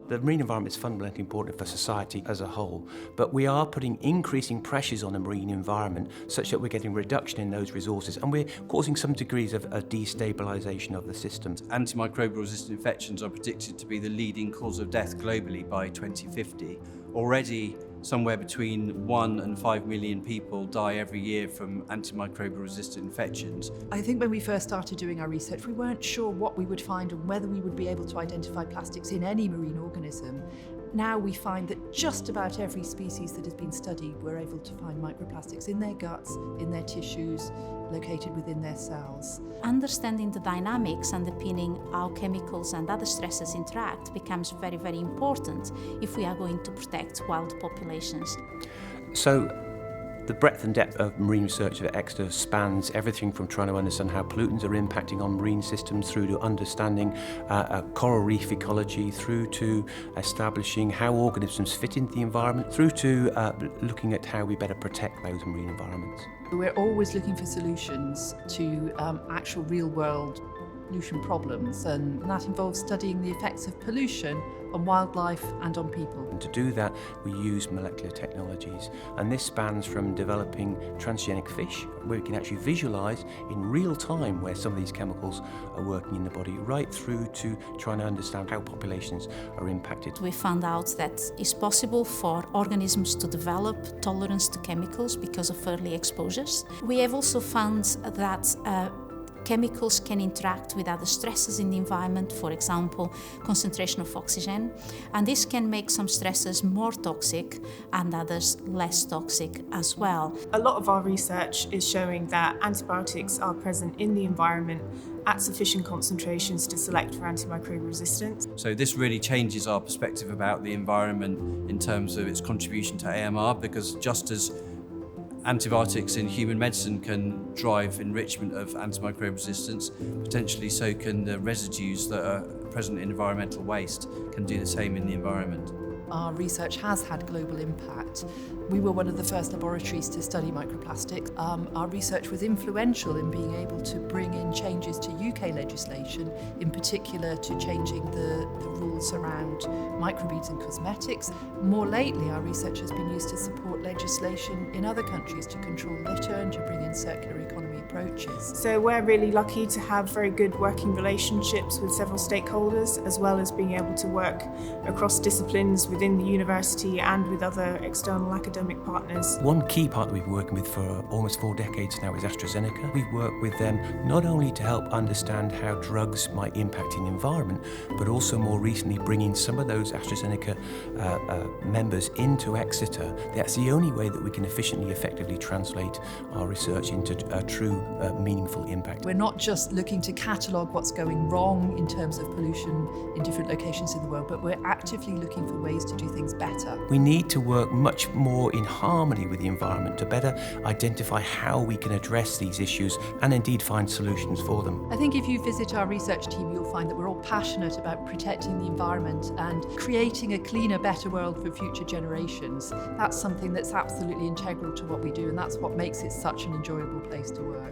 The marine environment is fundamentally important for society as a whole, but we are putting increasing pressures on the marine environment such that we're getting reduction in those resources and we're causing some degrees of a destabilisation of the systems. Antimicrobial resistant infections are predicted to be the leading cause of death globally by 2050. Already, somewhere between 1 and 5 million people die every year from antimicrobial resistant infections. I think when we first started doing our research, we weren't sure what we would find and whether we would be able to identify plastics in any marine organism. Now we find that just about every species that has been studied, we're able to find microplastics in their guts, in their tissues, located within their cells. Understanding the dynamics underpinning how chemicals and other stresses interact becomes very, very important if we are going to protect wild populations. So, the breadth and depth of marine research at Exeter spans everything from trying to understand how pollutants are impacting on marine systems through to understanding coral reef ecology, through to establishing how organisms fit into the environment, through to looking at how we better protect those marine environments. We're always looking for solutions to actual real-world pollution problems, and that involves studying the effects of pollution on wildlife and on people. And to do that, we use molecular technologies, and this spans from developing transgenic fish, where we can actually visualise in real time where some of these chemicals are working in the body, right through to trying to understand how populations are impacted. We found out that it's possible for organisms to develop tolerance to chemicals because of early exposures. We have also found that chemicals can interact with other stresses in the environment, for example, concentration of oxygen, and this can make some stresses more toxic and others less toxic as well. A lot of our research is showing that antibiotics are present in the environment at sufficient concentrations to select for antimicrobial resistance. So this really changes our perspective about the environment in terms of its contribution to AMR, because just as antibiotics in human medicine can drive enrichment of antimicrobial resistance, potentially so can the residues that are present in environmental waste can do the same in the environment. Our research has had global impact. We were one of the first laboratories to study microplastics. Our research was influential in being able to bring in changes to UK legislation, in particular to changing the rules around microbeads and cosmetics. More lately, our research has been used to support legislation in other countries to control litter and to bring in circular economy approaches. So we're really lucky to have very good working relationships with several stakeholders, as well as being able to work across disciplines within the university and with other external academic partners. One key partner we've been working with for almost 4 decades now is AstraZeneca. We've worked with them not only to help understand how drugs might impact in the environment, but also more recently bringing some of those AstraZeneca members into Exeter. That's the only way that we can efficiently, effectively translate our research into a true, meaningful impact. We're not just looking to catalogue what's going wrong in terms of pollution in different locations in the world, but we're actively looking for ways to do things better. We need to work much more in harmony with the environment to better identify how we can address these issues and indeed find solutions for them. I think if you visit our research team, you'll find that we're all passionate about protecting the environment and creating a cleaner, better world for future generations. That's something that's absolutely integral to what we do, and that's what makes it such an enjoyable place to work.